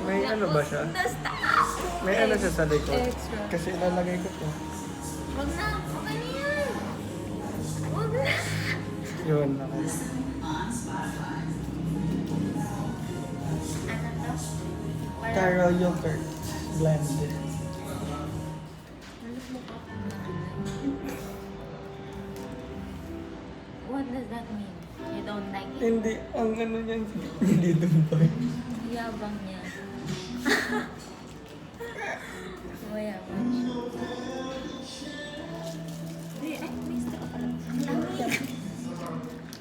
May ano ba siya? Basta! May ano siya sa likod. Extra. Kasi ilalagay ko to. Wag na! Okay na yan! Wag na! Yun, ako. Ano to? Taro yogurt blend. What does that mean? You don't like it? Hindi, ang ano niyan, hindi dumpay. Yabang niya. Mayabang siya. Ay, may straw pala.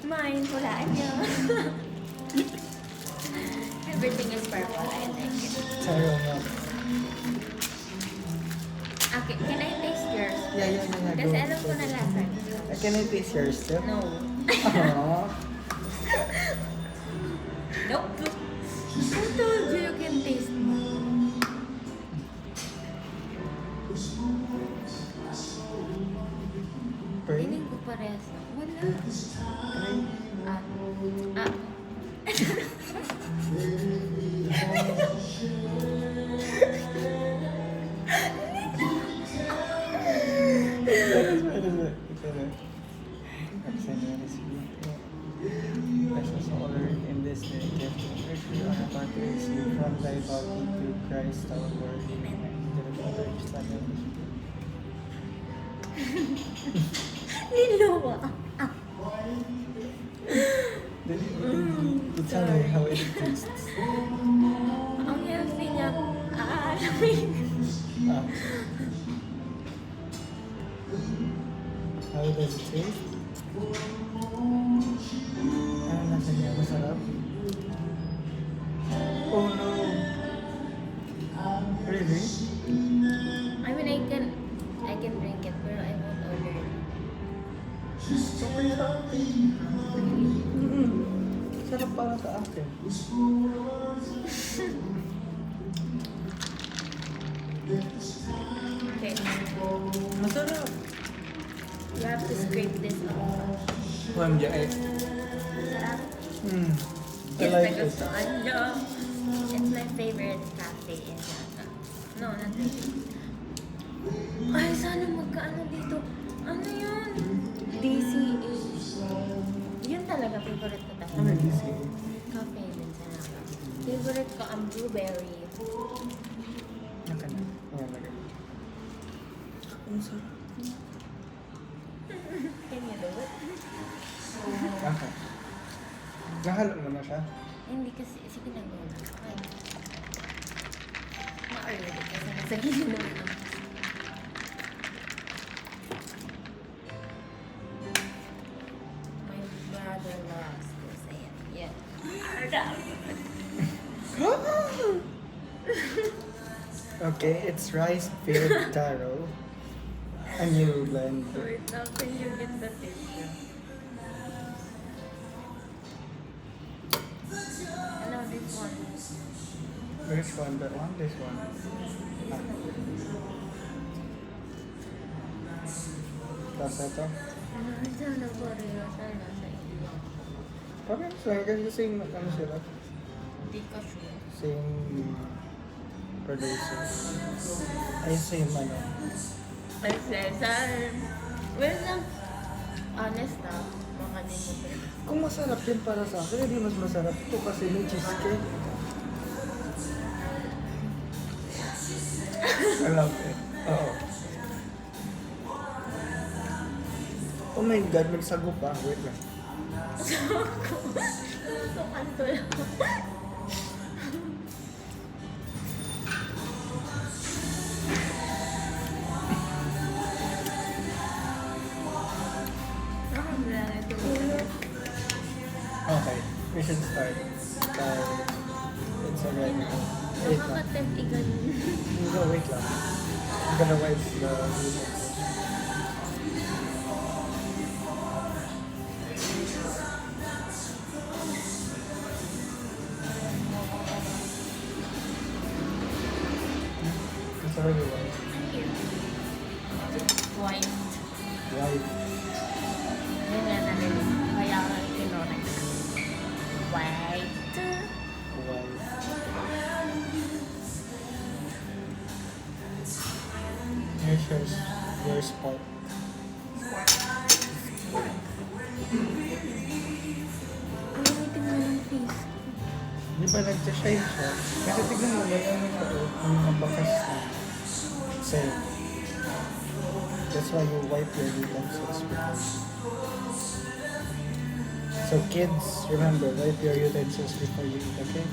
Mine, hulaan niyo. Everything is purple. I like it. Taro nga. Okay, can I taste yours? Yeah. Kasi alam ko na lasa. Can I taste yours too? No. Aww. Nope. Who told you you can taste me? Pearl? Piling ko parehas. Wala. Try. Ah. Precious order in this day, gift which we are about to receive from thy body to Christ our Lord. Amen. To the Father, Son, and Niluwa. It's funny how it tastes. Ang healthy niya. Alamig. Ah. How does it taste? Ano nasa niya? Masarap? Oh no! Really? I mean, I can drink it, pero I won't order it. Okay sa akin. Sarap para sa akin. Okay. Masarap! You have to scrape this off. Ma'am, yeah, eh. Sarap. I Yes, like it. nagustuhan niyo. It's my favorite cafe in Yata. No, not really. Ay, sana magkaano dito. Ano yun? DCA. Yun talaga, favorite ko talaga. Ano yung DCA? Cafe din sa Naga. Favorite ko ang blueberry. Naka na. Ayan, lagay. Ang sarap. Can you do it? Okay. Nahalo mo na siya? Hindi kasi, sige na go na. Okay. Ma-early kasi nasa gilid naman ako. My brother loves this. Ayan. Yeah. Okay, it's rice filled taro. A new blend. Wait, now can you get the tissue? Ano, this one? Which one? That one? This one? Ah. Tapos ito? Sana pareho. Sana sa iyo. Parang lang kasi same ano sila. Hindi ka sure. Same producer. Ay, same ano. Ay, Cesar. Well, lang. Honest ah. Baka din mo ba? Kung masarap yun para sa akin, hindi mas masarap ito kasi may cheesecake. I love it. Oo. Oh my God, magsago pa. Wait lang. So, kanto lang. Okay, we should start. It's already. Wait lang. Nakakatempt ganun. No, wait lang. I'm gonna wipe the video. It's already wiped. White. Wipe. Yun nga namin. Kaya ka kinorek. White. Wipe. yours, your spot. Ulitin mo ng face. Di ba nag-shine siya? Kasi tignan mo, meron yung ito, yung mabakas na sa'yo. That's why you wipe your utensils before. So kids, remember, wipe your utensils before you eat, okay?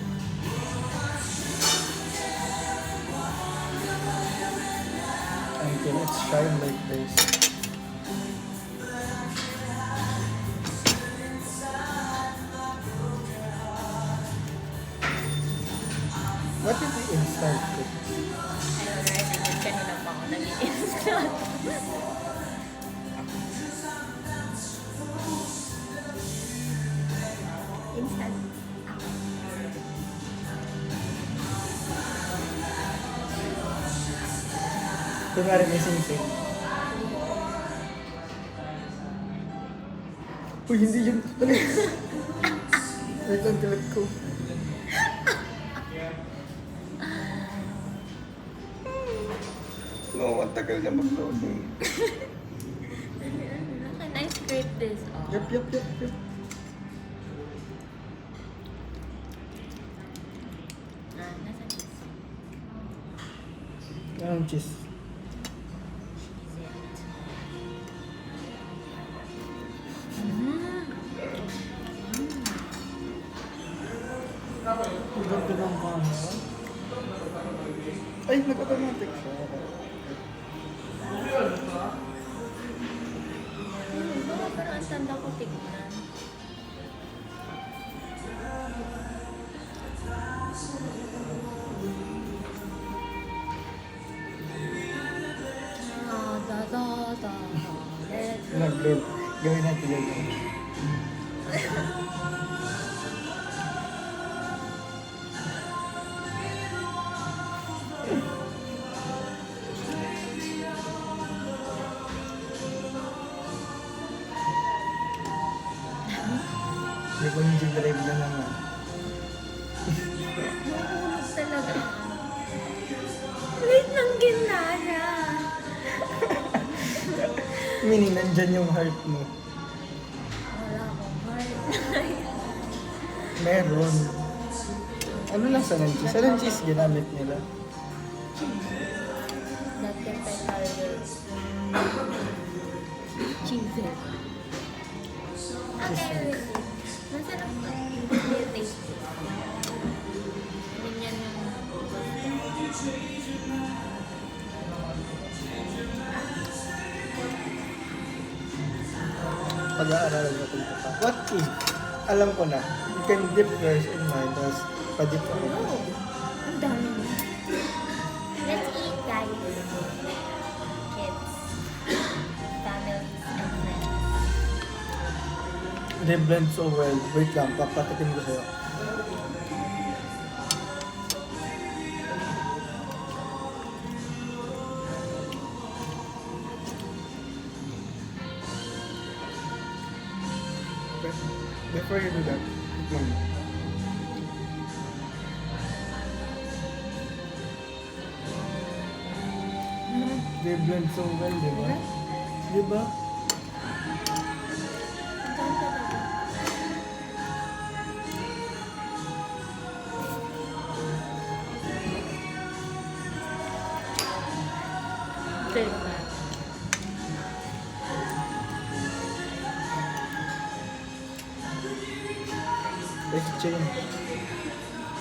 Until it's shine like this. What is the instant cook? Ayun, right. Kanina pa ako nag-i-install. Instant. Kunwari may sing-sing. Uy, hindi yun. Wait lang, tilat ko. No, ang tagal niya mag-load eh. Can I scrape this off? Yup, yup, yup, yup. Nasa cheese. Anong cheese? Is it? Mm. Ibang pinang camera. Ay, nag-automatic siya. Parang ang tanda ko tignan. Nag-load. Gawin natin yun. Hindi ko yung drive na naman. Nahulog talaga. Wait ng ginara. Meaning, nandyan yung heart mo. Wala akong heart. Meron. Ano lang sa cheese? Anong cheese ginamit nila? Dati petal cheese. Okay, masarap pa. Hindi tasty. Ganyan yung Pag-aaralan natin ito pa. What if? Alam ko na. You can dip yours in mine, tapos pa-dip ako. oh, ang dami mo. Let's eat, guys. Kids, families, and friends. They blend so well. Wait lang, papatikin ko sa'yo. Before you do that, tikman mo. They blend so well, di ba? Di ba? Ang dami talaga. Diba? Exchange.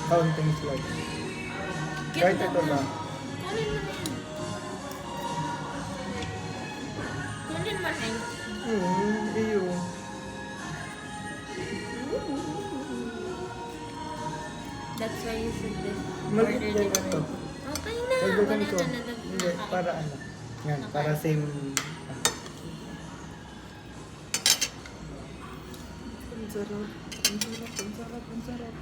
Counting slugs. Kahit ito lang. Kunin mo na yan. Kunin mo na yun. Iyo. That's why you should just Maliit order lang it. ito. Okay na. Dagdagan Wala ko. na na. Hindi, para ano. Yan, para same. Ang sarap. Ang sarap, ang sarap, ang sarap.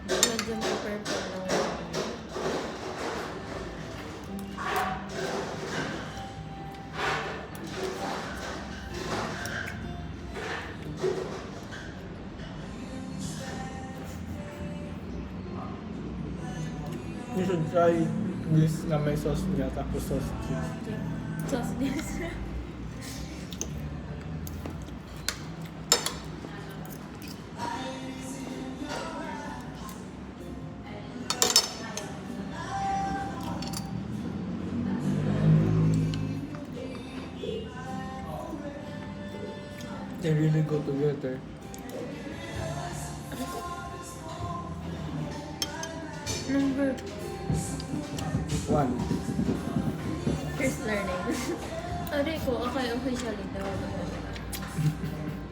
Medyo may purple na. You should try this na may sauce niya, tapos sauce cheese. Sauce this. They really go together. Number 1. first learning. Aray ko, okay, officially daw.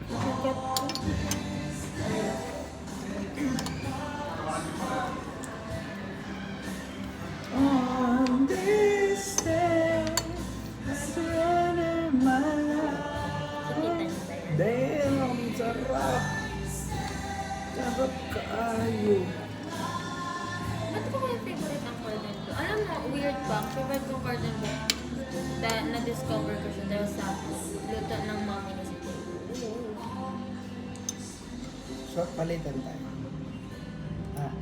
Bakit ko? On this day, I surrender my life. Kinitan niyo ba yan? Damn, ang sarap. Sarap kaayo. Ba't ko kaya favorite ang cordon bleu? Alam mo, weird ba? Favorite kong cordon bleu. Na-discover ko siya dahil sa luto ng mommy ni si Tito. So, palitan tayo. Ah.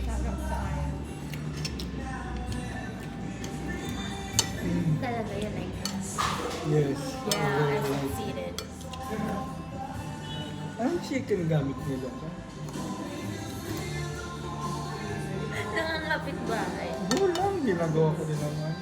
Sarap tayo. Talaga yun, like, Yes. yeah, I Very nice. succeeded. Anong chicken gamit nila? Nangangapit bahay. Bulang, ginagawa ko din naman.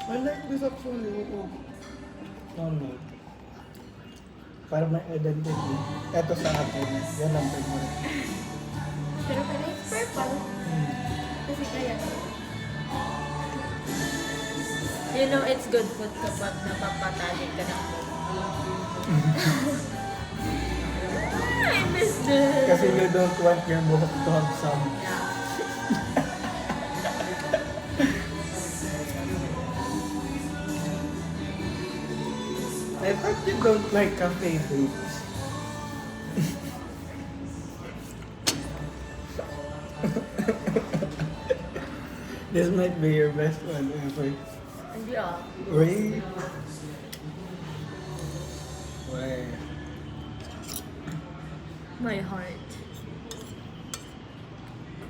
I like this actually. Oo. Ano? Para may identity. Ito sa akin. Yan ang favorite. Pero it's purple. Kasi kaya. You know, it's good food kapag napapatali ka ng food. I miss this. Kasi you don't want your buhok to have some. Yeah. I thought you don't like cafe drinks. This might be your best one ever. Yeah. Wait. Wait. My heart.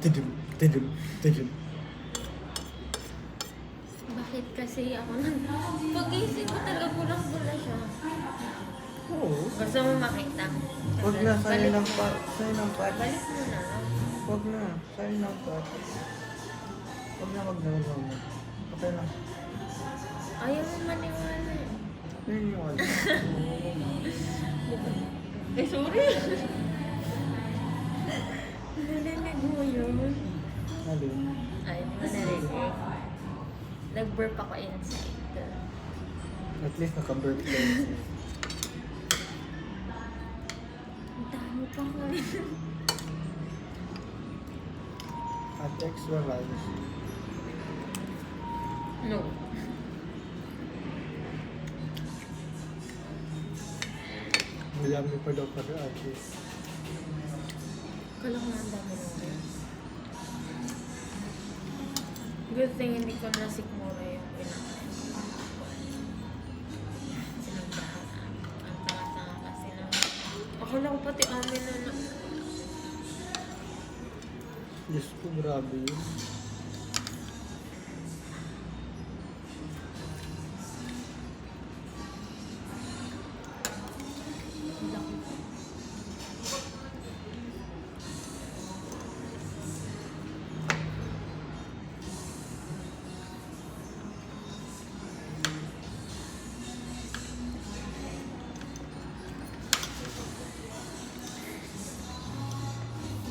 Tidum, tidum, tidum. Bakit kasi ako nang... Pag-isip ko talaga pulang-pula siya. Oo. Gusto mo makita? Huwag na, sa'yo Balik ng mo. pat. Sa'yo ng pat. Balik mo na. Huwag na, sa'yo ng pat. Huwag na, huwag na, huwag na. Okay lang. Ayaw mo maniwala eh. Yun yung ano. Eh, sorry. Narinig mo yun. Alin? Ay, hindi mo narinig. Nag-burp ako inside. At least naka-birthday. Ang dami pa ko rin. At extra rice. No. Madami pa daw para ate. Kala ko na ang dami ng rice. Good thing hindi ko nasikmura yung pinakain. Sinundahan namin. Akala ko pati amin na Diyos ko, grabe yun.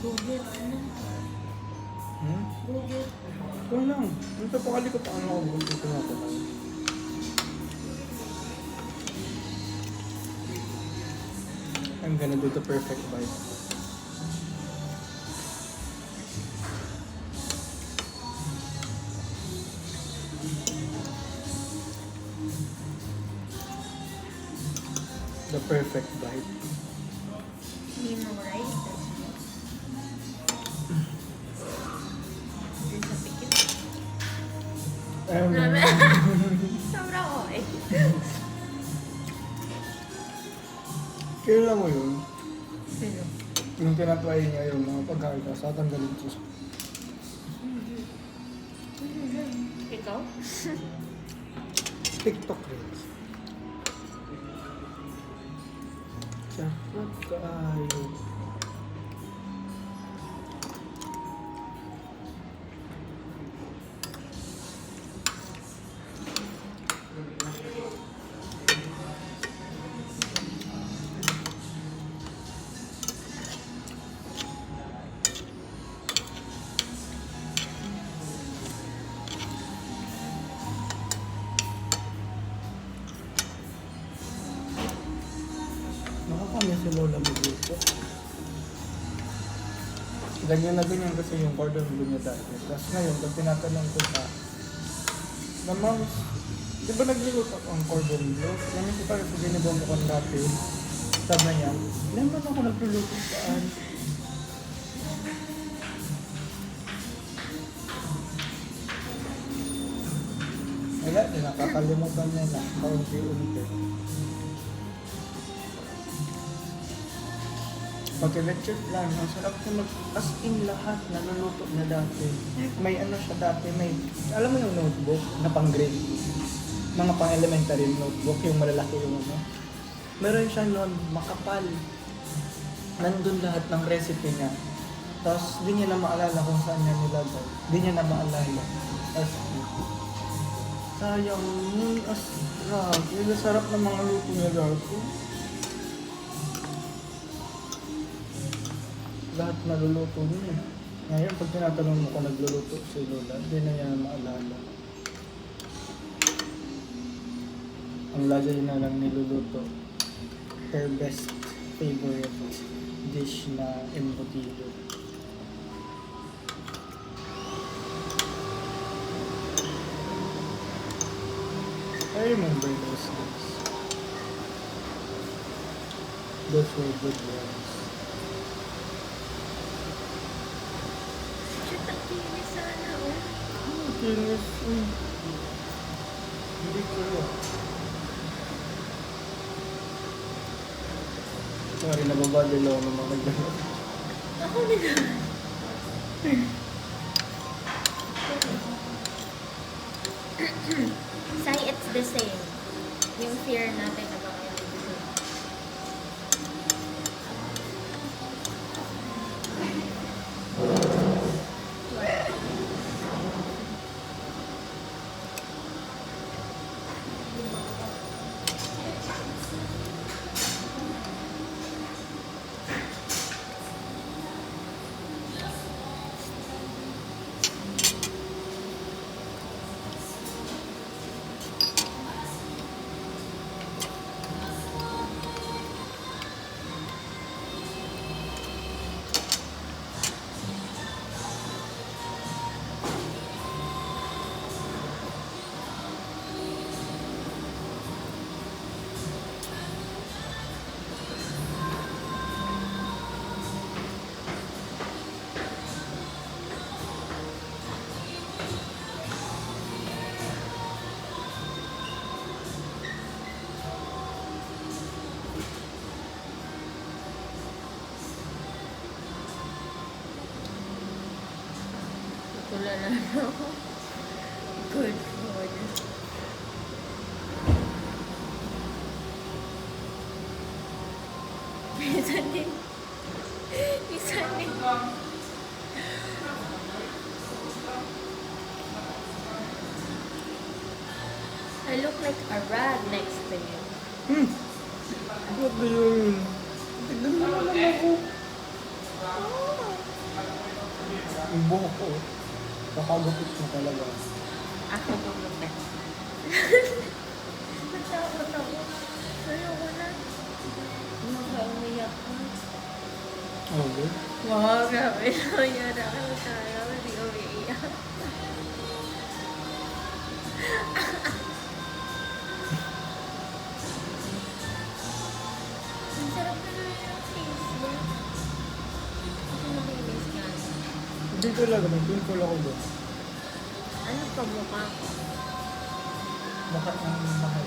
Google, ano? Google. Ito lang. Yung papakali ko pa ano ako. Dito na ako. I'm gonna do the perfect bite. The perfect bite. Memorize. Dun sa pikit. Sobra ko eh. Kailan mo yun? Sino? Yung tinatry niya yung mga pagkain sa tanggalin siya. Ikaw? TikTok reels. Sarap kaayo. Nakakamiss si Lola magluto. Ganyan na ganyan kasi yung cordon bleu niya dati. Tapos ngayon, pag tinatanong ko sa Mama, di ba nagluluto ang cordon bleu? Namin ko tayo sa ginibong ko dati. Sabi niya, naman ako nagluluto saan? Wala, di nakakalimutan niya na kaunti-unti. Pag-electric plan, ang sarap niya as in lahat naluluto niya dati. May ano siya dati, may, alam mo yung notebook na pang grade, mga pang elementary notebook, yung malalaki yung ano. Meron siya noon, makapal. Nandun lahat ng recipe niya. Tapos, di niya na maalala kung saan niya nilagay. Di niya na maalala. As sayang nun, as grabe. Sarap ng mga luto niya dati. Lahat naluluto niya. Ngayon, pag tinatanong mo kung nagluluto si Lola, di na niya maalala. Ang lagi na lang niluluto. Her best favorite dish na embutido. I remember those days. Those were good ones. Shit, ang kinis sana oh. Kinis. Hindi ko yun. Sorry, nababali lang ako ng mga gano'n. Ako din. Say it's the same. Yung fear natin na baka yung same. Tulala na ako. Good food. Isa din. Isa din. I look like a rat next to you. What do you mean? Tignan mo naman ako. Yung buhok ko. Kakagupit mo talaga. Ako bumupit. Natakot ako. Ayoko na. Nakaumiyak ko. Okay. Wow, grabe. Nangyari ako tayo. Hindi umiiyak. Ang sarap na naman yung Facebook. Ako makinis ka. Hindi talaga. May pimple ako doon. Ano pa mukha ko? Baka ang mahal.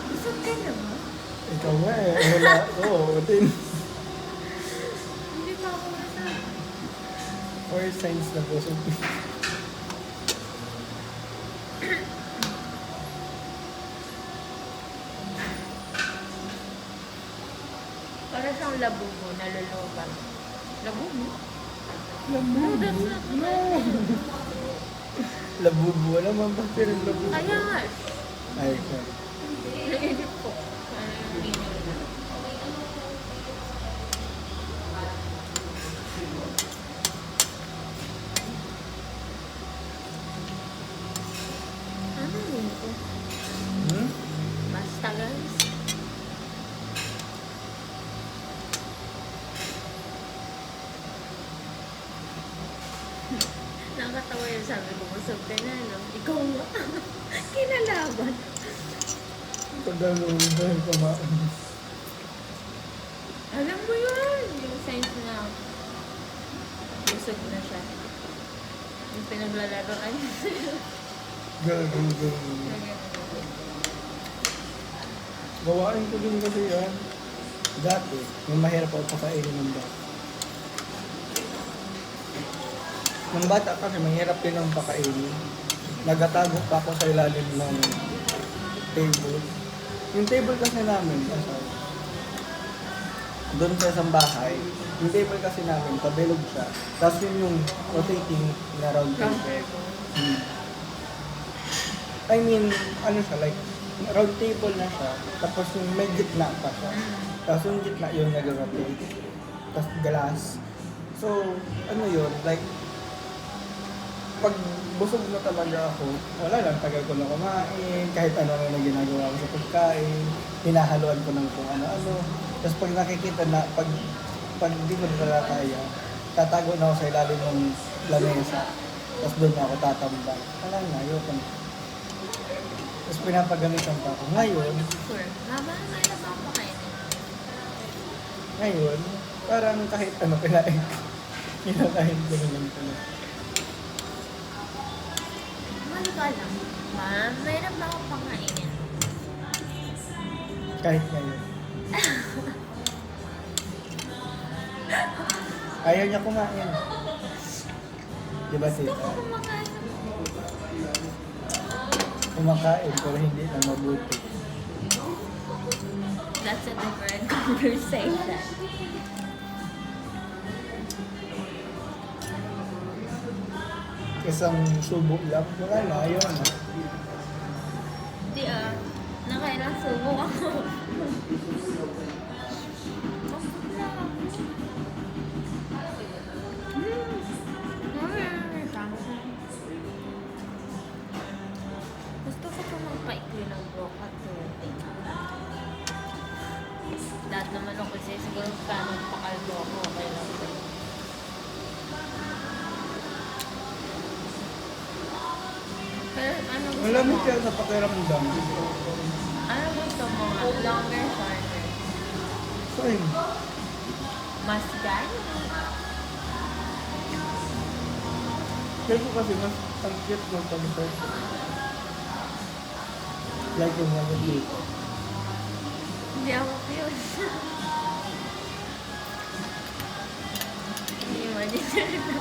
Busog ka naman? Ikaw nga eh. Wala. Oo, din. Hindi pa ako busog. Or signs na busog. Para siyang labubo, naluluban. Labubo? Labubo. that's not No. Labubo. Alam mo ba pero labubo? Kaya nga. Ay, sorry. Nainip ko. Ano yung meaning na? Ano yun ko? Hmm? Basta guys. Nakakatawa yung sabi ko, busog ka na, no? Ikaw nga. Kinalaban. Tagalog dahil kumain. Alam mo yun, yung signs na busog na siya. Yung pinaglalaroan niya sa'yo. Gago. Gawain ko din kasi yan. Dati, yung mahirap ako pakainin ng bata. Nung bata kasi, mahirap din ang pakainin. Nagatago pa ako sa ilalim ng table. Yung table kasi namin, doon sa isang bahay, yung table kasi namin, pabilog siya. Tapos yun yung rotating na round table. Hmm. I mean, ano siya, like, round table na siya, tapos yung may gitna pa siya. Tapos yung gitna yung nag-rotate. Tapos glass. So, ano yun, like, pag busog na talaga ako, wala lang, tagal ko na kumain, kahit ano na ginagawa ko sa pagkain, hinahaluan ko ng kung ano-ano. Tapos pag nakikita na, pag di ko na talaga kaya, tatago na ako sa ilalim ng lamesa. Tapos doon na ako tatambang. Wala na, ayoko na. Tapos pinapagamitan pa ako. Ngayon, Sure. Mama, ano ba ako ngayon, parang kahit ano kinain ko. Kinakain ko na lang pala. Mali ka lang. Ma'am, mayroon ba akong pangkainin? Kahit ngayon. Ayaw niya kumain. Di ba, Gusto tita? ko kumakain. Kumakain pero hindi na mabuti. That's a different conversation. Isang subo lang, wala na, ayaw na. Hindi nakailang subo ako. Gusto ko pa magpaikli ng buhok at tubig. Lahat naman ako kasi siguro paano pakalbo ako, okay lang. Pero ano gusto Malamig mo? kaya sa pakiramdam. Ano gusto mo nga? Longer, shorter? Fine. Mas gan? Kaya ko kasi mas ang cute ng pag-search. Like yung ano dito. Hindi ako cute. Imagine na.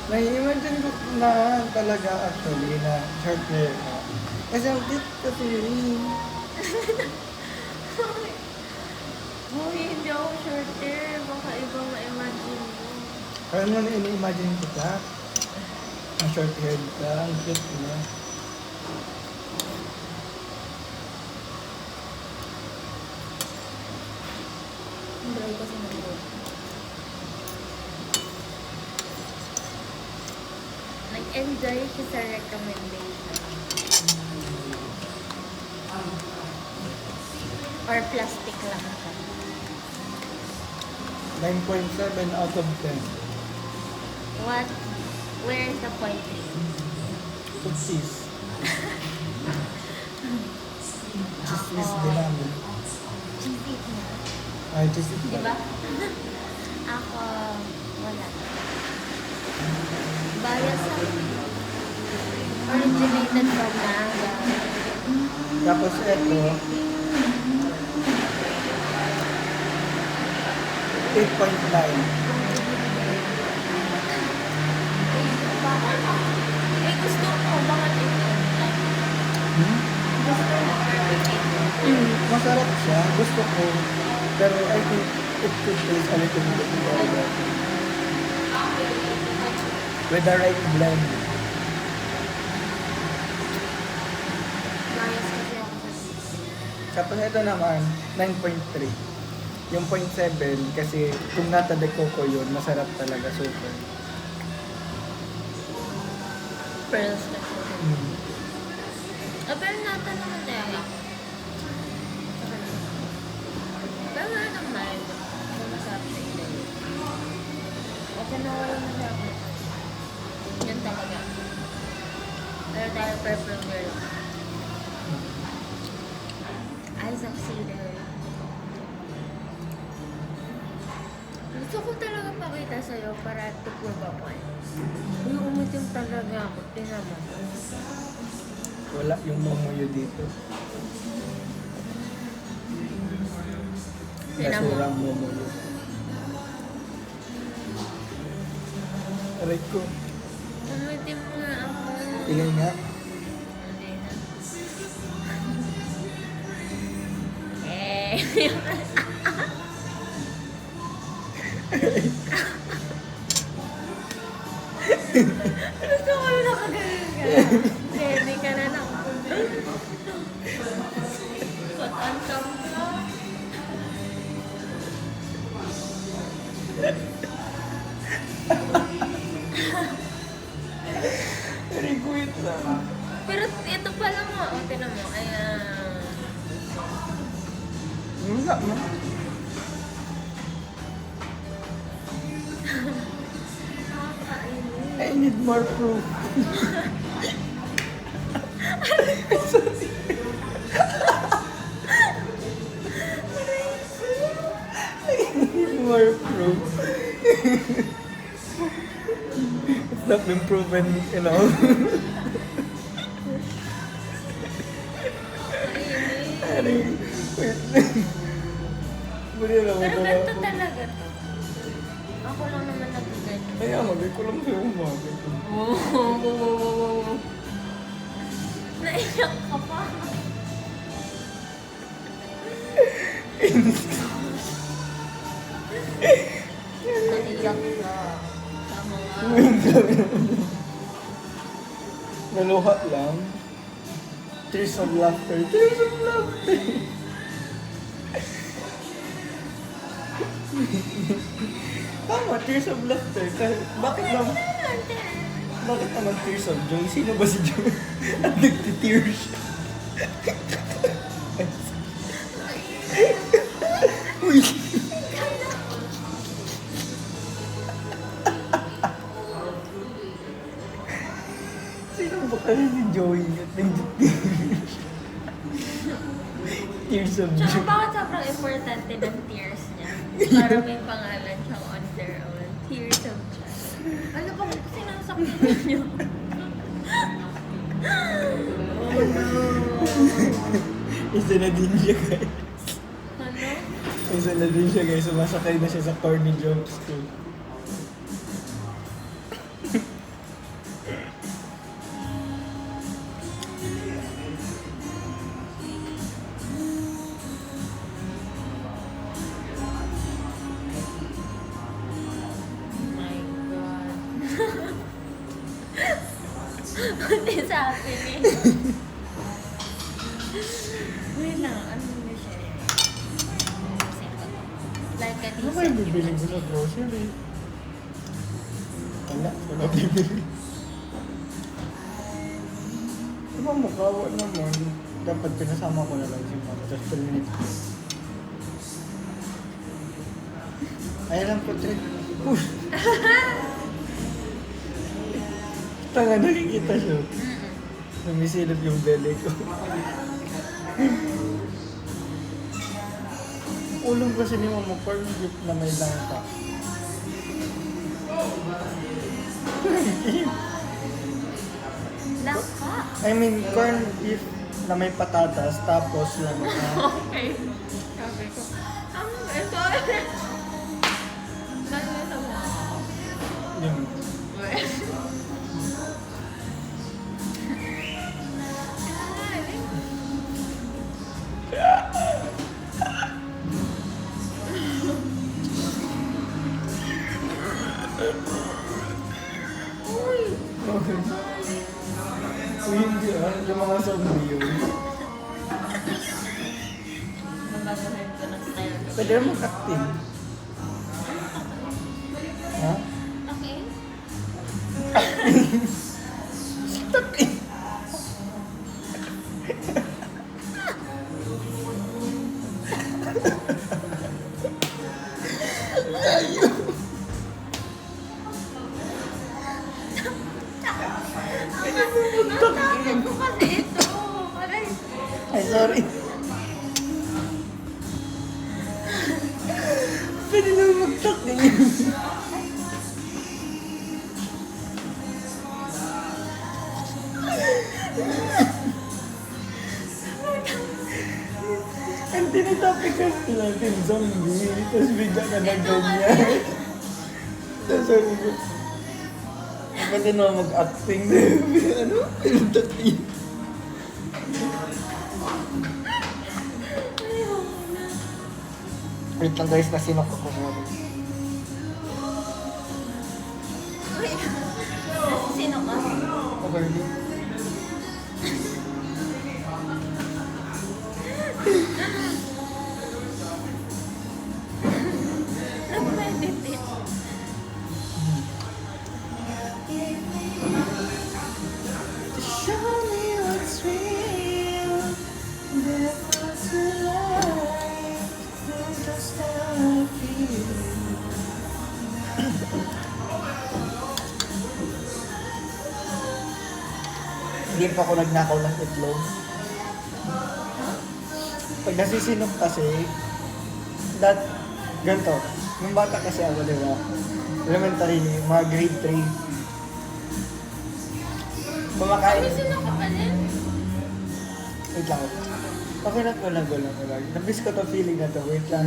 Nai-imagine ko na talaga actually na short hair na. Kasi ang cute kasi rin. Hoy, hindi ako short hair. Baka iba ma-imagine mo. Kaya mo na ini-imagine ko ka. Ang short hair ka, ang cute mo. Dry kasi nag-work. Nag-enjoy siya sa recommendation. Or plastic lang siya. 9.7 out of 10. What? Where is the point? Tutsis. Chismis din namin. Cheesy na. Ay, chismis Di ba? Ako, wala. Bias sa originated Bananga. Tapos eto, 8.9. Eh, gusto ko, baka ito. Gusto ko, Masarap siya, gusto ko. Pero I think it could taste a little bit better. With the right blend. bias kasi ako sa sisi. Tapos ito naman, 9.3. Yung 0.7 kasi kung nata de coco yun, masarap talaga, super. Pearls kasi. Mm. Pero nata naman tayo. Pero wala naman. Kung masarap sa ilo. Okay na wala masarap. Yan talaga. Pero tayo purple girl. I succeeded. Gusto ko talaga pakita sa'yo para to prove a point. Uy, umitim talaga ako. Tingnan mo. Wala yung mamuyo dito. Tingnan mo. Nasurang mamuyo. Aray ko. Umitim nga ako. Tingay nga. Hindi na. Eh. Gusto ko yung nakagaling ka. Ready ka na lang. Kot on top ka. Aray ko ito. Pero ito pa lang mo. O, tinan mo. Ayan. Wala mo. Nakakainis. I need more proof. I need more proof. It's not been proven, you know. Aray, wait. Buli na Pero mo ganito talaga to. Ako lang naman nagkaganyan. Kaya magay ko lang sa'yo umaga. Naiyak ka pa. Naiyak ka. Tama nga. Naluha lang. Tears of laughter. Tears of laughter. Tama, tears of laughter. Bakit naman, bakit naman tears of joy? Sino ba si Joy? At nagtitears siya. Uy! Sino ba kasi si Joey at nagtitears? Tears of Tsaka joy. bakit sobrang importante ng tears niya? Para may pangalan siyang on their own. Tears of joy. Ano bang sinasaktan niyo? Isa na din siya guys. Ano? Isa na din siya guys. Sumasakay na siya sa corny jokes ko. My God. What is happening? Wait lang, ano na siya eh? Like a Ano kayo bibili ko sa grocery? Wala bibili. Diba mukhawa naman? Dapat pinasama ko na lang si Mama. Tapos pilinit ko. Ay lang po, Trek. Tanga, nakikita siya. Sumisilip yung belly ko. Ulong kasi ni Mama, corn beef na may langka. Langka? I mean, corn beef na may patatas, tapos langka. Okay. Sabi ko, ito. Gano'n sa mga. Yun. Uy! Uy, hindi yung mga zombie yun. Nabaguhin ko ng style ko. Pwede naman acting. Ha? Okay. Nakakatawa ko kasi ito. Aray. Ay, sorry. Pwede naman mag-acting. Ang tinatopic kasi natin zombie, tapos bigla ka na ganyan. Tapos sabi ko, pwede naman mag-acting. Ano? Pinag-acting. Wait lang guys, nasinok ako muna. Wait. Sino ka? Okay. Nag-meditate. Show me what's real. That was the light. That's just how I feel. Hindi pa ako nagnakaw ng itlog. Pag nasisinok kasi, ganito, nung bata kasi ako, di ba? Elementary, mga grade 3. Kumakain. Ano sino ka pa din? Wait lang. Okay na ko lang. Nabis ko to feeling na to. Wait lang.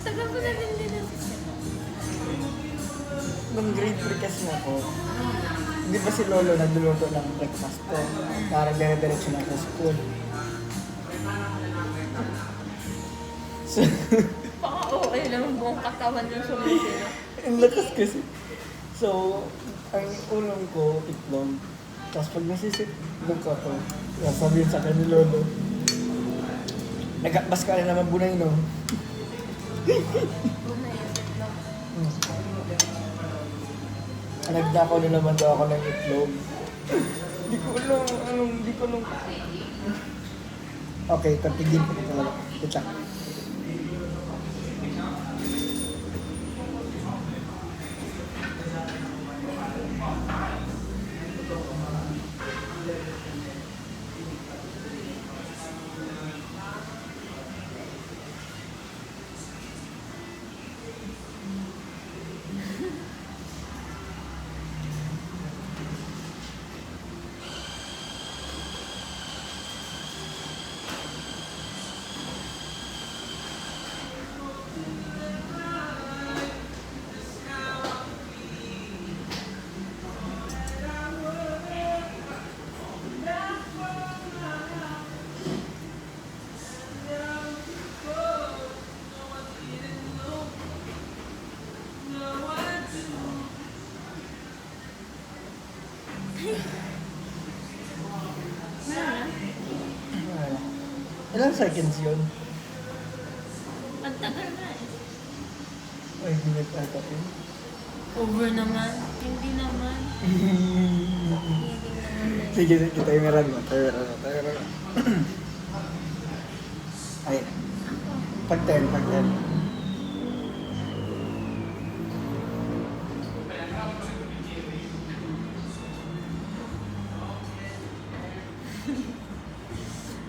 Tagal ko na din din ang sino. Nung grade 3 kasi ako, di ba si Lolo nagluluto ng breakfast ko? Parang dire-diretso na sa school. So, Baka okay lang buong katawan yung sumisino. ang lakas kasi. So, ang ulam ko, itlog. Tapos pag nasisilog ko to, sabihin sa akin ni Lolo, nagakbas ka rin naman bunay, no? Una yung itlog. Nagdakaw na naman daw ako ng itlog. Hindi ko alam. Okay, tatigil ko talaga. Kutsak. Ilang seconds yun? Ang tagal na eh. Ay, minute ata yun. Over naman. Hindi naman. Hindi naman eh. Sige, kita yung meron mo. Tayo. Ay, pag 10.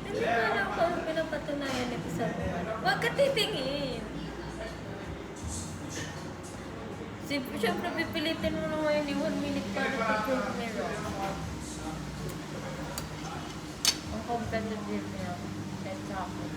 Hindi ko alam kung pinapatunayan ito sa buwan. Huwag ka titingin. Siyempre, pipilitin mo na ngayon yung 1 minute para i-prove me wrong. Ang competitive niya. Let's happen.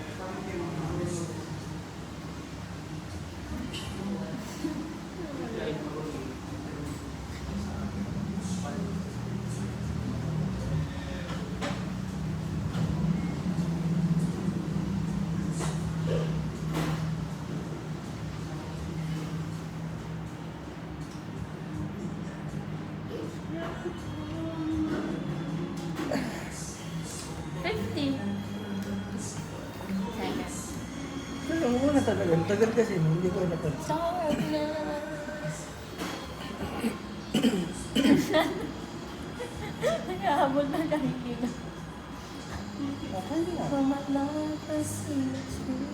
Pero muna talaga. Tagal kasi, no? Hindi ko napansin. Start na. Naghahabol na kanina. Okay na. From my life I see it's true.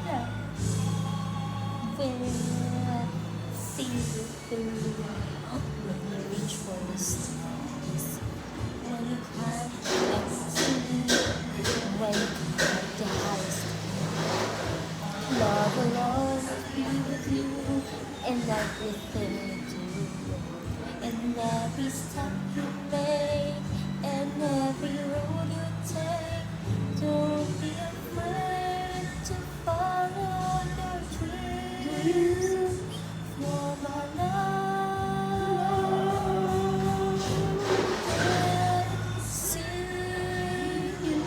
Yeah. When I see you through, when you reach for the stars, when you climb the ecstasy, when you climb the highest. Love will always be with you in everything you do, in every step you make, and every road you take. Don't be afraid to follow your dreams. For my love, see you.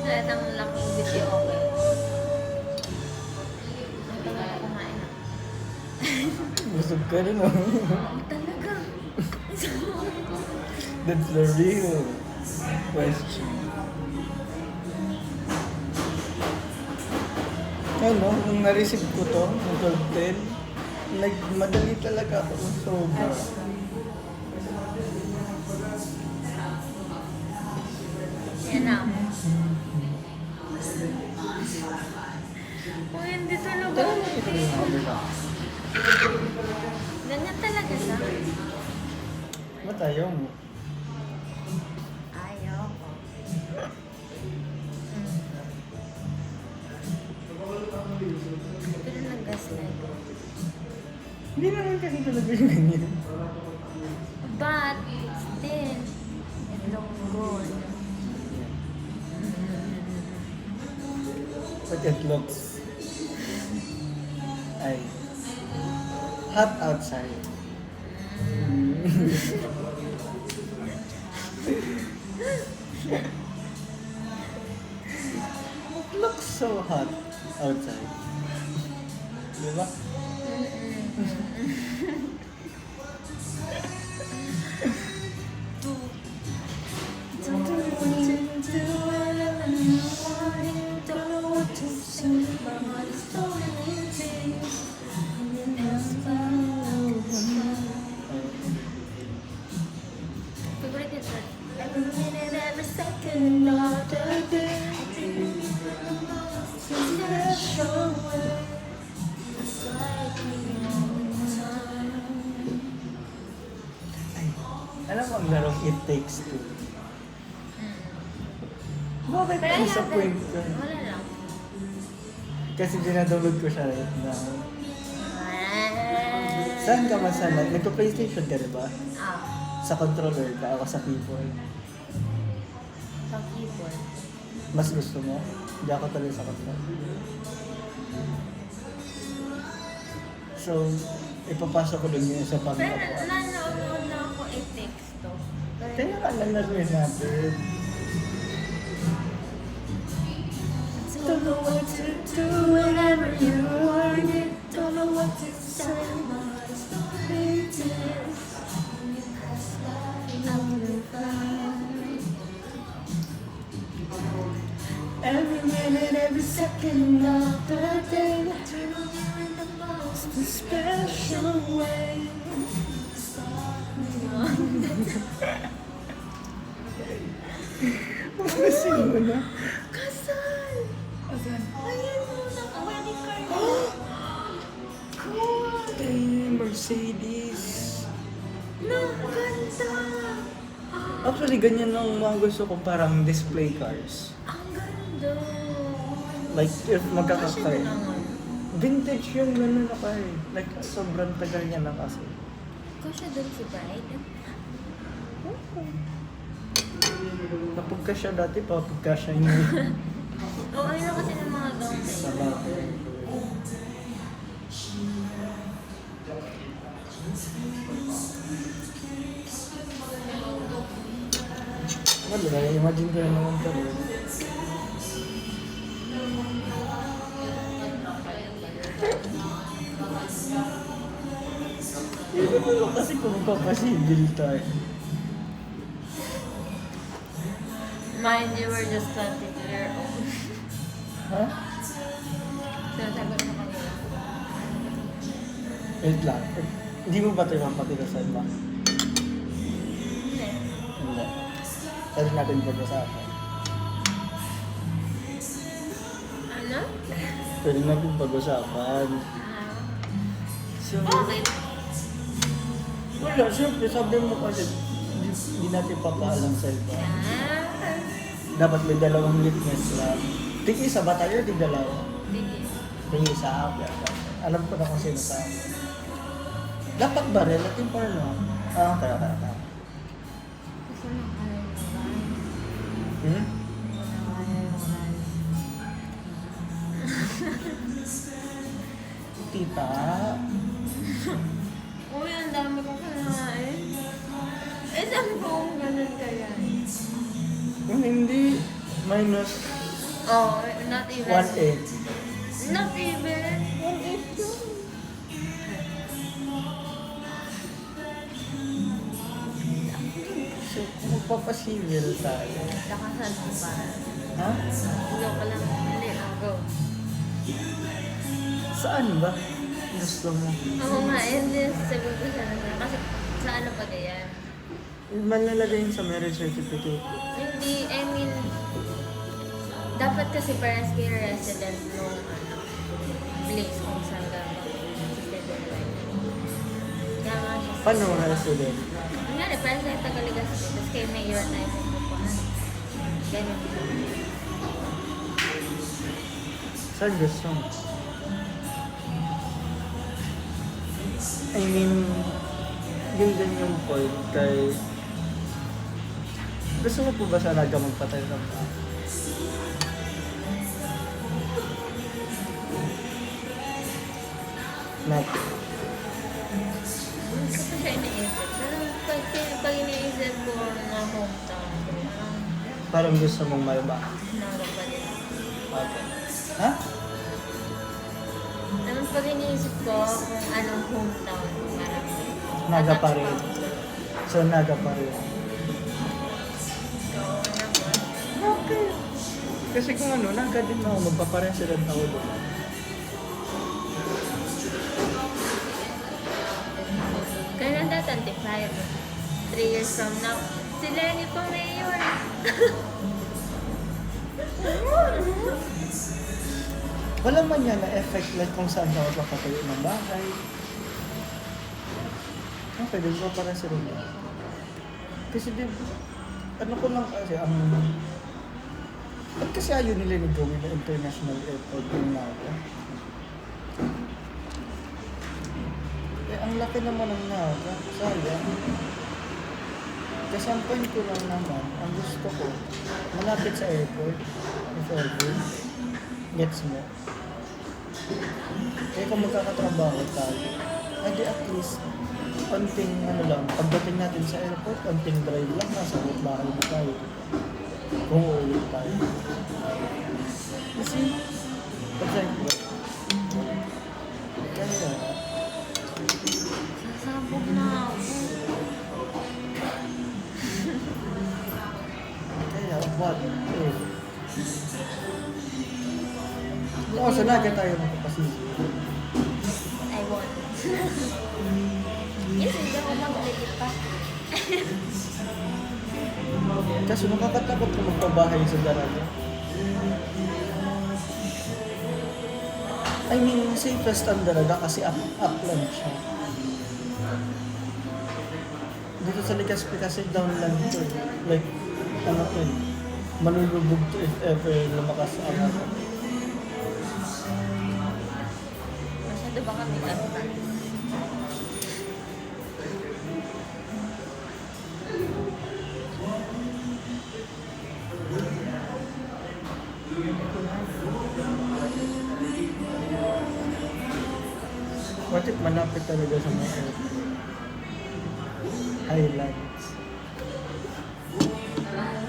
Lahat ng laking video, okay. Ang tagal na kumain ah. Busog ka rin, oh. Talaga. That's the real question. Ano, nung na-receive ko to, ng 12-10, nagmadali talaga ako. Sobra. Yan na. Uy, hindi talaga. Ganyan talaga siya. Ba't ayaw mo? Ayaw ko. Pero nag-gaslight ko. Hindi naman kasi talaga yung ganyan. But, still, it looks good. But it looks... ay... hot outside. It looks so hot outside. Diba? Favorite is that every minute, every second of the day, special way. It's like me all the time. Ay, alam mo ang larong It Takes Two? Bakit Pero I disappoint haven't. ka? Wala lang. Kasi dinadownload ko siya right now. Ah. Saan ka masanay? Nagpa-PlayStation ka diba? Ah, Sa controller ka, ako sa keyboard. sa keyboard. Mas gusto mo? Hindi ako talaga sa controller. So, ipapasok ko dun yung sa Pero pangkat ko. nanonood na ako i-text to. Kaya nga lang natin natin. So Don't know what to do whenever you want it. Don't know what to say. Every minute, every second of the day, it's a special way. Masin mo na. Kasal! Asan? Ayan mo, naka-wedding card. Ay, Mercedes. Ganda! Actually, ganyan ang mga gusto ko, parang display cars. Ang ganda! Like, if Kasi magkakakay. na naman. Vintage yung gano'n na kay. Like, sobrang tagal niya na kasi. Kasi doon si Bride. Napagka siya dati, papagka siya niya. Oo, ano kasi ng mga gown na yun. Sabagay. Wala, imagine ko na naman ka rin. Hindi mo kasi kung papasigil tayo. Mind you, we're just 22-year-old. Ha? Sinasabi ko sa kanila. Wait lang. Hindi mo ba ito yung patigasan ba? Hindi. Hindi. Pwede natin pag-usapan. Ano? Pwede natin pag-usapan. Ah. So, Bakit? wala, siyempre sabi mo kasi hindi natin papaalam sa iba. Ah. Dapat may dalawang witness lang. Tig-isa ba tayo o tig-dalawa? Sige. Tig-isa. Okay. Alam ko na kung sino sa akin. Dapat ba relative or no? Ah, okay. Gusto mo kaya yung guys? Hmm? Gusto mo kaya yung guys? Tita? Uy, ang dami kong kinain. Eh, sabi ko kung ganun kaya. Kung hindi, minus Oh, not even. 1/8. Not even. 1/8 yun. So, kung magpapasivil tayo. Nakasal mo para. Ha? Joke lang. Hindi, go. Saan ba? Gusto mo? Oo nga, and then sabi ko siya na kasi sa ano pa ganyan? Malalagay yun sa marriage certificate. Hindi, I mean, dapat kasi parents kayo resident nung place kung saan ka mag-citizen. Kaya nga siya. Paano resident? Kunyari, parents na yung Tagaligas, tapos kayo may year na yung pupunan. Ganun. Saan gusto mo? I mean, yun din yung point kay... Gusto mo po ba sa naga magpatay ng tao? Not. Hindi ko pa siya iniisip. Pero pag iniisip ko na hometown ko, Parang gusto mong maiba. naga pa din. Okay. Ha? Naman pag iniisip ko kung anong hometown ko, parang Naga pa rin. attached pa ako. So, naga pa rin. So, ano ba? Okay. Kasi kung ano, naga din ako, magpaparesident ako doon. Kailan na 25? 3 years from now, si Lenny pa mayor. Wala man yan na effect like kung saan ka magpapatayo ng bahay. Okay, din ko para sa rin. Kasi di, ano ko lang kasi, ba't kasi ayaw nila ni gawin na international airport yung Naga? Eh, ang laki naman ng Naga, sayang. Kasi ang point ko lang naman, ang gusto ko, malapit sa airport, if ever, gets mo. Kaya kung magkakatrabaho tayo, di at least, konting ano lang, pagdating natin sa airport, konting drive lang, nasa bahay na tayo. Kung uulit tayo. Kasi, pag-cycle. Kaya, Sasabog na ako. kaya, what if? Oo, sa naga tayo magpapasisi. I won. Yes, hindi ako mag-legit pa. Kaso nakakatakot kung magpabahay sa daraga. I mean, safest ang daraga kasi upland siya. Dito sa Legazpi kasi downland to eh. Like, ano to eh. Malulubog to if ever lumakas ang ano. Masyado ba kami upland? What if malapit talaga sa mga highlands?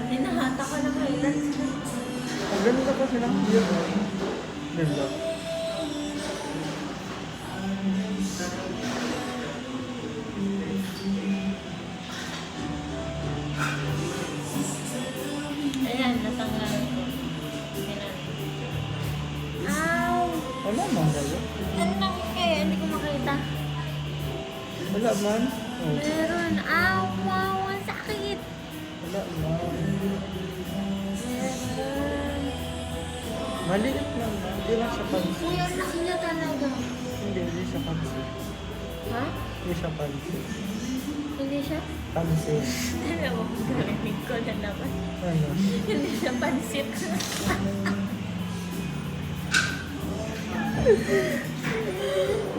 Hinahata ko ng highlands. Ang ganda pa silang view. Diba? Ayan, natanggal ko. Ayan. Ow! Wala man kayo. Ano lang kaya? Hindi ko makita. Wala man. Oh, Meron. Ow! Wow! Ang sakit! wala man. Meron. Maliit lang man. Hindi lang siya pansin. Uy, ang laki na talaga. Hindi siya pansin. Ha? Hindi siya pansin. Hindi siya? Pansin. Alam mo, gaminig ko na naman. Ano? Hindi siya pansit.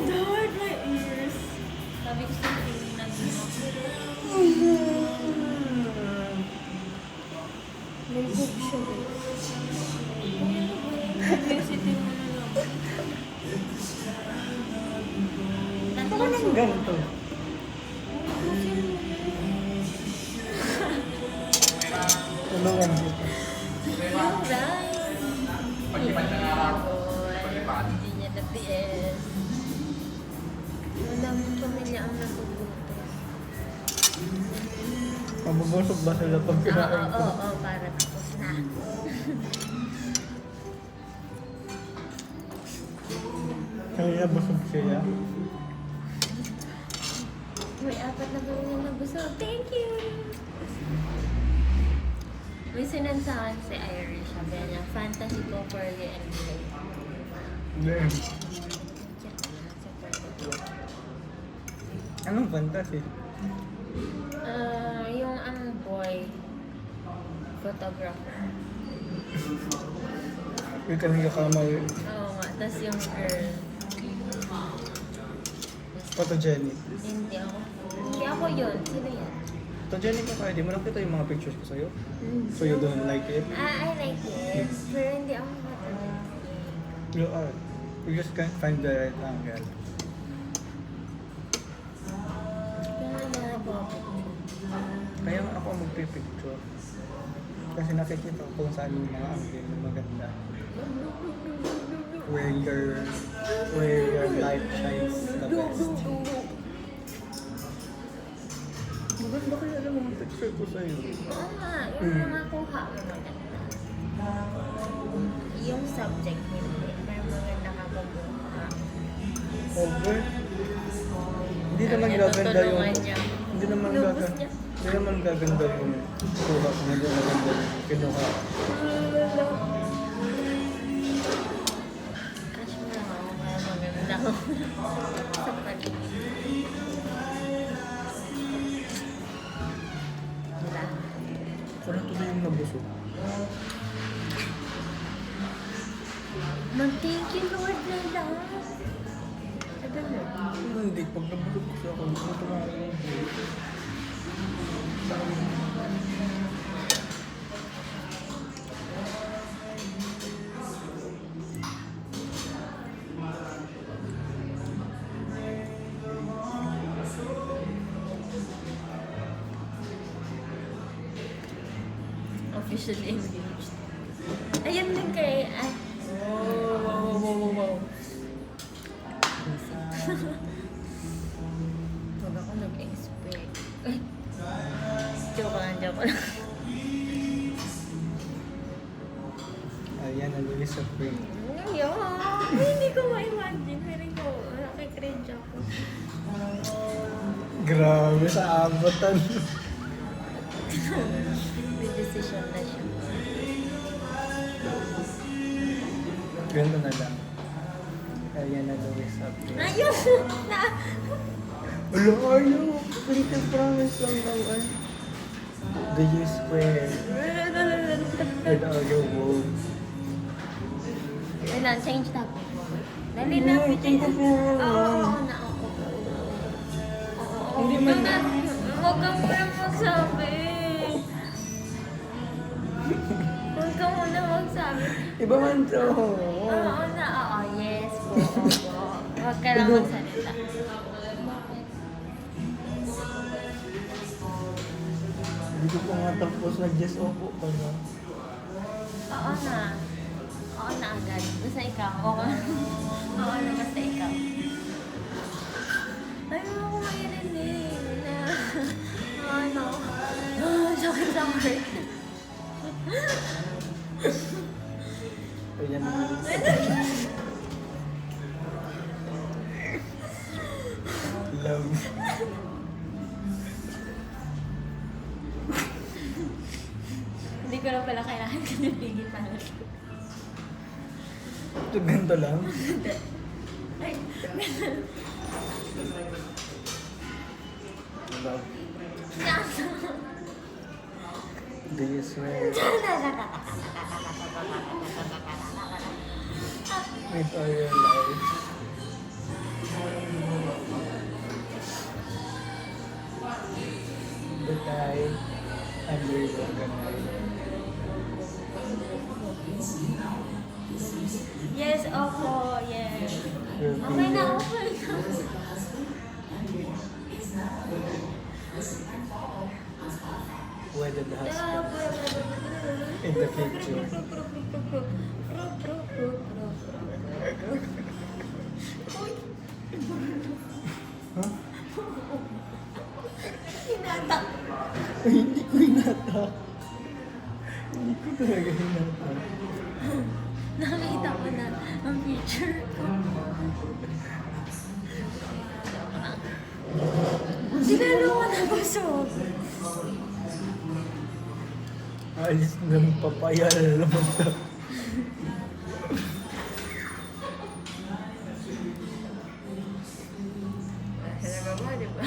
Lord, my ears. Sabi ko sa tingnan mo. May boob siya. Publicity mo na lang. Baka nang ganito. Tulungan kita. Hindi niya na PS. Madaming pamilya ang nagugutos. Mabubusog ba sila pag kinain ko? Oo, para tapos na. Kaya busog siya. May 4 na pamilya na gusto. Thank you! May sinansahan si Irish. Sabi niya, fantasy ko for you and play. Damn. Anong fantasy? Yung ang boy photographer. Yung kanina kamay. Oo nga. Tapos yung girl. Photogenic. Hindi ako. Hindi ako yun. Sino yan? Photogenic ka kaya. Di mo nakita yung mga pictures ko sa'yo? Hmm. So you don't like it? I like it. Pero hindi ako matulog. You are. You just can't find the right angle. Kaya na ako. Kaya nga ako magpipicture. Kasi nakikita ko kung saan yung mga angle na maganda. Where your light shines the best. Maganda kaya alam mo ang picture ko sa'yo. Oo nga. Yung mga kuha mo maganda. Yung subject hindi. Pero maganda ka pagbuha. Over. Hindi naman Ano, gaganda yung... tutulungan niya. Hindi naman Lubos gaganda. niya. Hindi naman gaganda yung kuha ko. Hindi naman gaganda yung kinuha. Crush mo lang ako kaya maganda ako. Sa paligid. Wala. Parang tuloy yung nabusog. Mag-thank you Lord na lang. Sabi mo. Hindi, pag nabusog kasi ako, hindi ko tumakas ng buhay. Officially engaged. Ayun din kay... Ay. Wow. Huwag ako nag-expect. Ay. Joke lang. Ayan, nalulis sa frame. Ayun. Hindi ko ma-imagine. Pero ko, nakikringe ako. Grabe sa abutan. May decision na siya. Ganito na lang. Ayan, nalulis sa frame. Ayun! Na! Ulo, ayaw. Pretty promise lang naman. The U square. With all your woes. Wait lang, change topic. Dali na, change topic. Oo, na ako. Oo. Hindi man- Huwag kang muna magsabi. Huwag kang muna magsabi. Iba man to. Oo na, oo. Yes po, opo. Huwag ka lang magsalita. Hindi ko pa nga tapos nag-just opo pa na. Oo na. Oo na agad. Basta ikaw. Oo na, basta ikaw. Ay, ako mairinig na. Ano? Sorry. Ayan na. Love. Hindi ko na pala kailangan kanipigil pala. Ito ganito lang. Ay, Love. nasa. Do you swear? With all your life. That I'm very organized. Yes, opo, yes. Will be Okay na, your okay na. wedded husband in the future. Huh? Hinatak. Ay, hindi ko hinatak. Hindi ko talaga hinatak. Nakita ko na ang picture ko. Sinalo ko na busog. Alis ng papaya na naman ito. Talaga ba, di ba?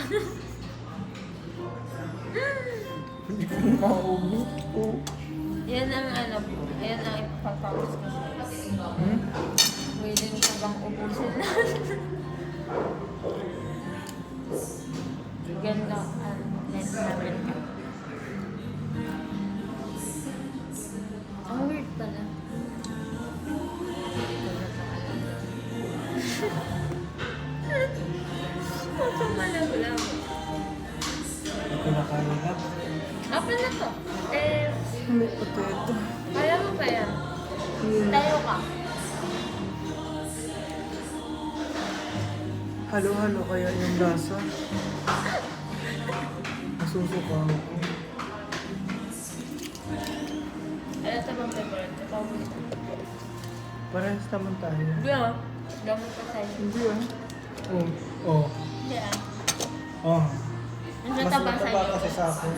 Hindi ko maubos po. Yan ang ano po. Yan ang ipapapos ko. Hmm? Willing ko bang ubusin na? Ganda ang lens namin. Ang weird pala. Huwag kang malaglag. Hindi ko nakahinap. Apa na to? Eh, Hindi pa ito. kaya mo pa yan. Tayo ka. Halo-halo kaya yung lasa. Nasusuka ako. Ano ito bang favorite? Favorite. Parehas naman tayo. Hindi ah. Gamit ka sa'yo. Hindi ah. Oh. Oh. Hindi ah. Oh. Mas Mas mataba mataba sa'yo. kasi sa akin.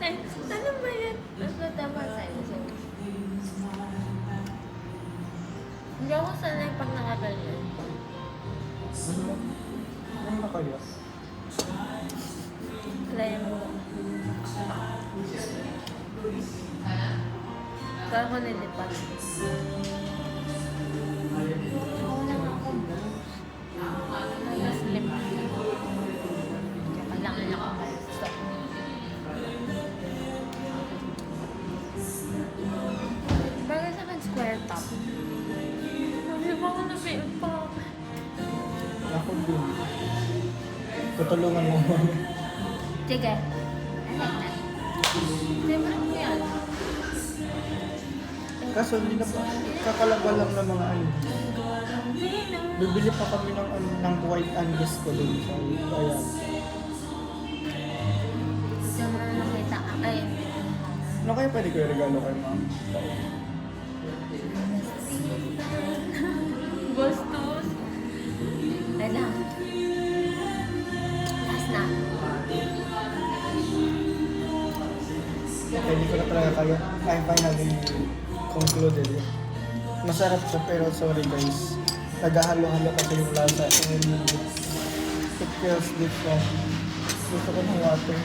Ay, ano ba yan? Mas mataba sa'yo. Hindi ako sanay pag nakaganyan. Ano? Ano na kaya? Kaya mo. Kaya ko nilipat. Ako lang ako. Nag-slip. Kailangan ako mag-stop. Bagay sa akin square top. Hindi ba ako na-fail pa? Ako din. Tutulungan mo. Sige. Siyempre mo yan. Kaso hindi na pa, kakalaba lang ng mga ano. Bibili pa kami ng, ng white angus ko dun sa kaya. Gusto mo nakita. Ay, Ano kaya pwede ko yung regalo kay ma'am? bastos. Ay lang. Last na. Hindi ko na talaga kaya. I finally concluded it. Masarap siya pero sorry guys. Naghahalo-halo kasi yung lasa. And it feels different. Gusto ko ng water.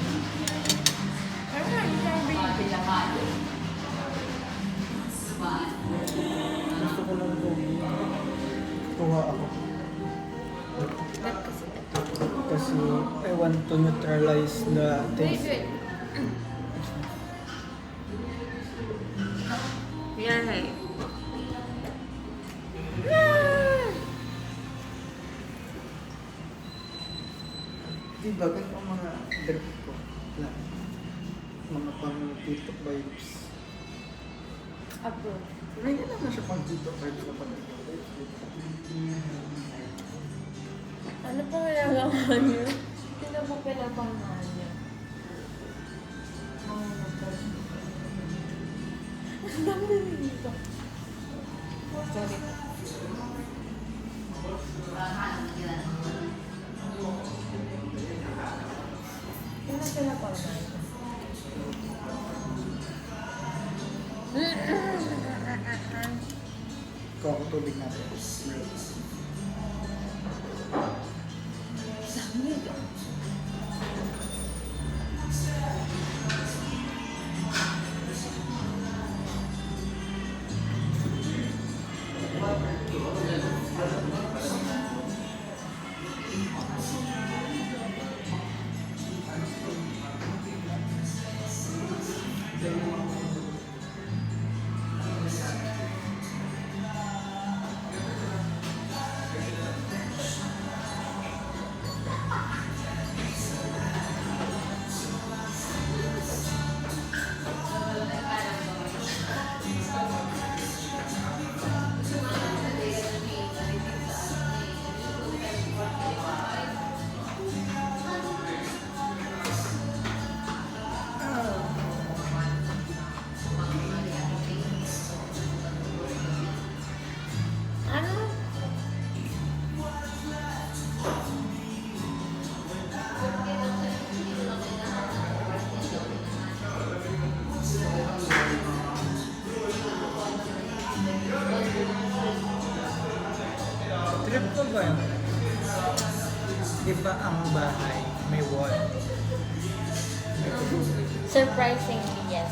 Gusto ko lang kuha ako. Ba't kasi Kasi I want to neutralize the wait, taste. wait. Yay. Diba, ganun ang mga drip ko. Mga pang TikTok vibes. Approve. Pero hindi naman siya pang TikTok vibes na pang TikTok vibes. Ano pang nagawa niyo? Sino po pinapangalan niyo? Ang dami dito. Sorry. Sino pinapangalan niyo? Kuha ko tubig natin. Dami ito. Ano? Trip ko ba yun? Di ba ang bahay may wall? Surprisingly, yes.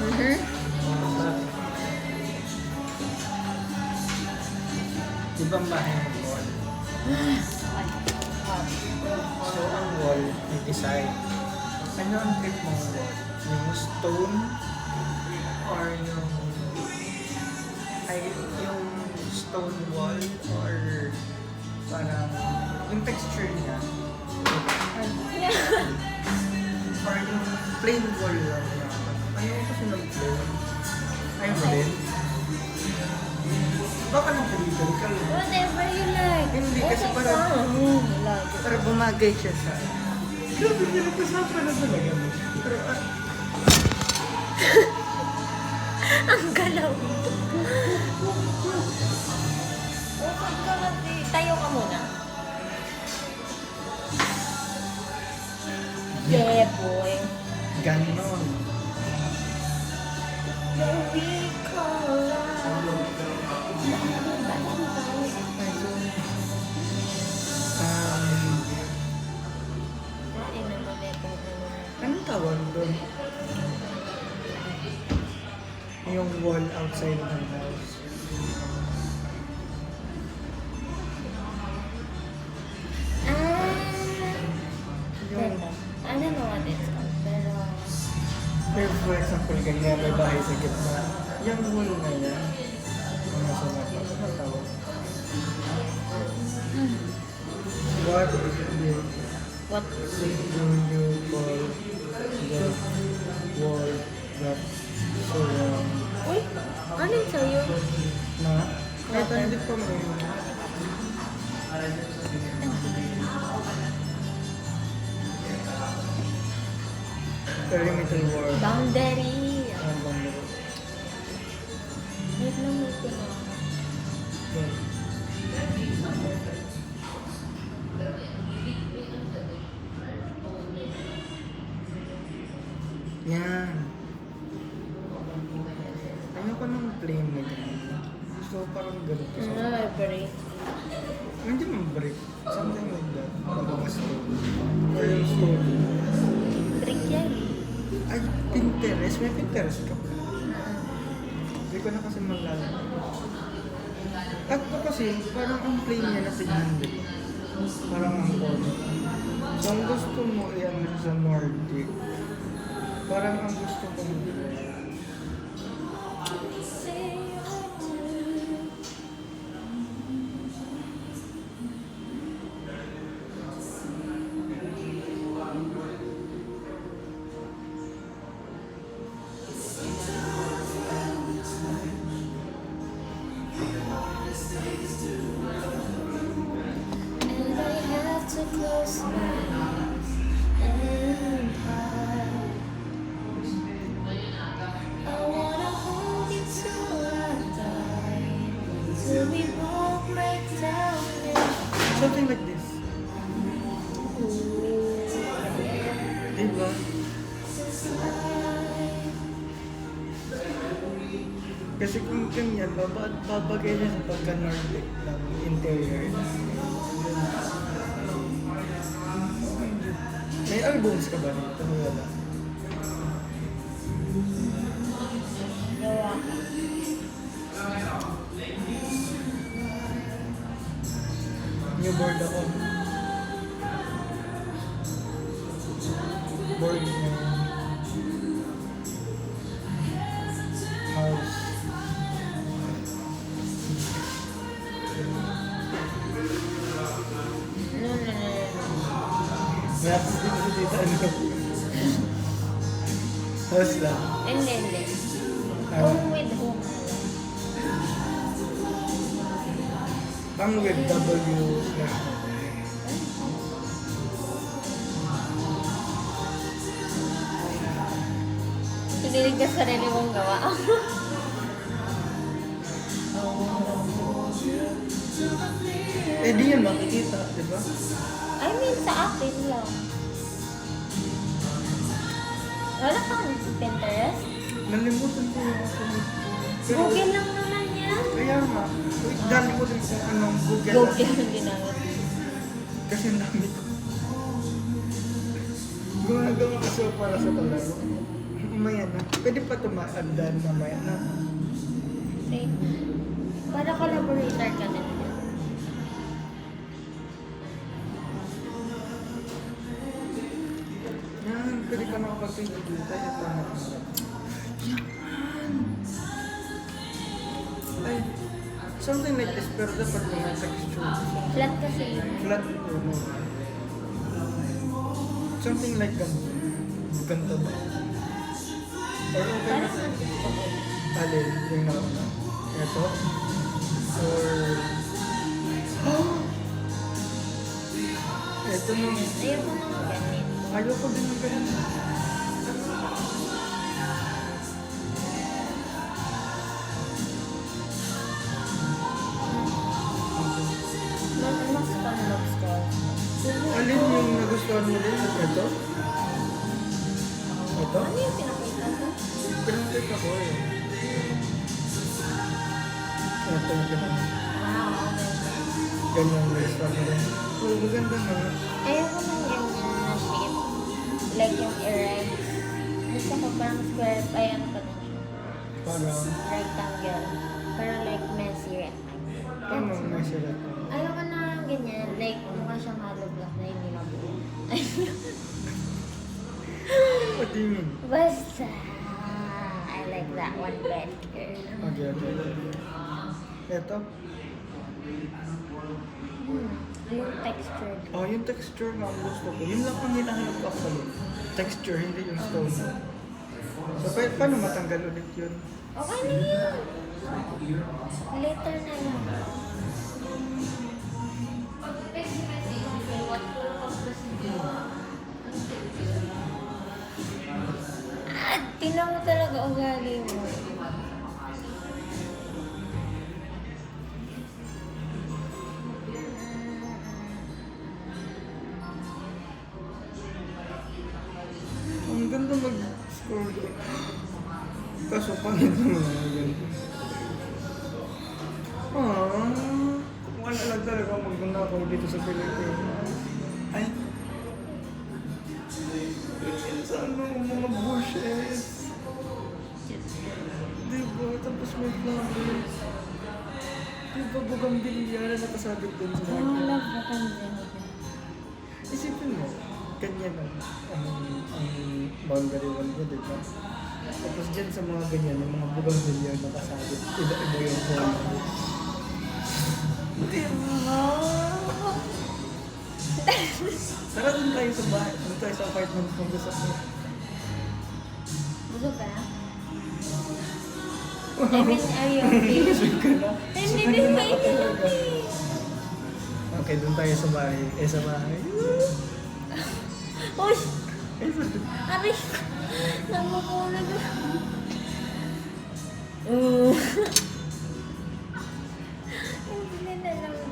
Mm-hmm. Di ba ang bahay may wall? So ang wall may design. Ano ang trip mong wall? Yung stone or yung yung stone wall or parang yung texture niya or yung plain wall lang niya. Ayaw ko kasi ng plain. Ayaw mo din? Baka nang political. Whatever you like. Hindi, kasi Okay parang- ka. Lagi. Pero bumagay siya sa... Grabe, pinag-usapan na talaga. Pero Ang galaw. Usap ka kasi. Tayo ka muna. Yeah, boy. ganon. Anong tawag doon? Yung wall outside of the house. Yung, I don't know what it's called, pero... pero for example, ganyan may bahay sa gitna. Yung wall na yan. Yung nasa labas. Anong tawag? What? What? Singing you for the world that surrounds. Uy, alin sa'yo? Na? Kahit hindi pa mo yun. Perimeter war. Boundary. Ang banda. Wait lang, may tinawag. Yan. Ayoko nang plain na ganun. So parang ganito. Ano, break? Hindi man break. Something like that. Parang story. Or yung story. Break yan. Ay, Pinterest. May Pinterest ka pa. Hindi ko na kasi malalala. At ko kasi, parang ang plain niya na tignan dito. Parang ang common. So, ang gusto mo i-ano sa Nordic, parang ang gusto ko And I have to close my eyes and I wanna hold you till I die, till we both break down and something like this. Diba? Kasi kung ganyan, babagay niya sa pagka-Nordic ng interior. May albums ka ba nito? Wala. gawa. New board ako. Board na house. No. Meron din kasi dito ano. House lang. Hindi. Ah, Home with home. Ang with W na. Pinilig ka sarili mong gawa. Eh di yan makikita, di ba? I mean, sa akin lang. Wala kang Pinterest? Nalimutan ko yung ako. Google lang naman yan. Kaya nga. Wait, dali ko din kung anong Google. Google yung ginamit. Kasi ang dami ko. Gumagawa kasi ako para sa palaro. Mamaya na. Pwede pa tumaandan mamaya na. Okay. Para collaborator ka din. Yan, pwede ka makapag-paint dito. Ito na. Ay, something like this pero dapat may texture. Flat kasi yun. Flat ito mo. Something like ganito. Ganito ba? Or okay na. Alin, yung nauna. Ito. Or... Ito nung... Ayoko nang ganito. Ayoko din ng ganito. Mas fun mag-scroll. Alin yung nagustuhan mo din? Ito? Ito? Ano yung pinakita ko? Pinag-click ako eh. Ito yung pinag Wow, okay. ganyan nagustuhan mo rin. Oh, maganda na. Ayoko nang ganyan na shape. Like yung erect. Gusto ko parang square. Ay, ano pa din siya? Parang, Rectangle. Pero like messy rectangle. anong message ito? Ayoko na ganyan. Like, mukha siyang hollow block na hindi nabuo. What do you mean? Basta. I like that one better. Okay. Ito? I Yung texture. Oh, yung texture nga ang gusto ko. Yun lang ang hinahanap ko actually. Texture, hindi yung stone. So, paano matanggal ulit yun? Okay na yun. Later na lang. Tingnan mo talaga ugali mo. Ang ganda mag-scroll. Kaso pangit naman ang ganda. Wala lang talaga magnanakaw dito sa Pilipinas. Ay! Sana ang mga bushes. Diba? Tapos may flowers. Diba bugambilya na nakasabit dun sa Oh, mga... love na kanina. Isipin mo, ganyan ang boundary wall niya, diba? Tapos dyan sa mga ganyan, yung mga bugambilya na nakasabit, iba-iba yung color. Diba? Tara dun tayo sa bahay, dun tayo sa apartment kung gusto mo. Busog ka na? I mean, are you okay? Busog ka na? Hindi, Busog hindi, ka na hindi, talaga. hindi. Okay, dun tayo sa bahay. Sa bahay. Uy! Ay, Aray! Namumulog. Hindi na lang ako.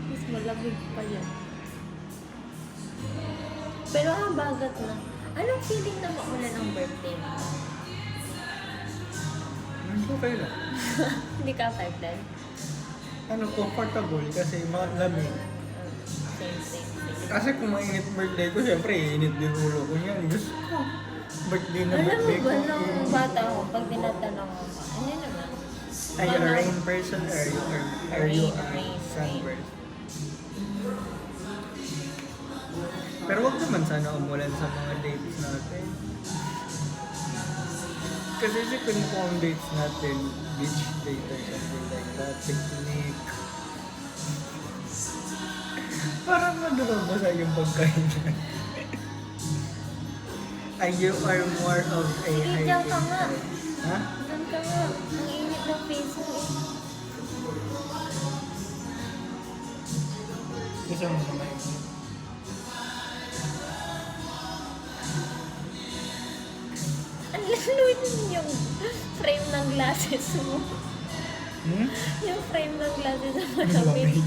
Mas malamig pa yan. Pero bagat na. Anong feeling na mauna ng birthday mo? okay lang. Hindi ka affected? Ano, comfortable kasi malamig. Same. Kasi kung mainit birthday ko, syempre init din ulo ko yan. Gusto ko. Birthday na Alam mo birthday ko. ba nung bata ko, pag tinatanong ko, ano naman? Are you a rain person or are you a Rain. sunburst? Pero wag naman sana umulan sa mga dates natin. Kasi isipin mo kung ang dates natin, beach date or something like that, picnic. Parang basa yung pagkain natin. Ay, you are more of a Sige, hiking diyan ka nga. type. Ha? Doon ka nga. Ang init ng face mo eh. Gusto mo naman yun? Ang laluin yung frame ng glasses mo. Hmm? Yung frame ng glasses mo Malamig. malamig.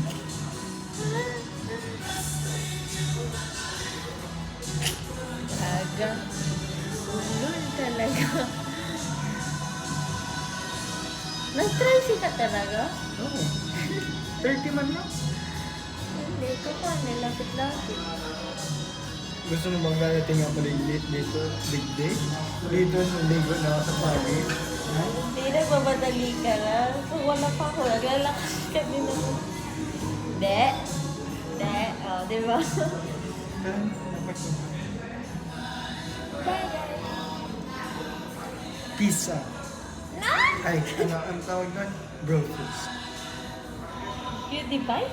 Aga. Ulol talaga. Nag-try ka talaga? Oo. 30 man lang. Hindi ko pa. Nilapit-lapit. Gusto mo bang darating ako dito, big day? Dito, ligo na ako sa Paris. Ha? Hindi, nagmamadali ka na. So, wala pa ako. Naglalakas ka din ako. Hindi. Hindi. O, di ba? Bye-bye. Pizza. Na! Ay, ano ang tawag doon? Brofist. Cutie pie?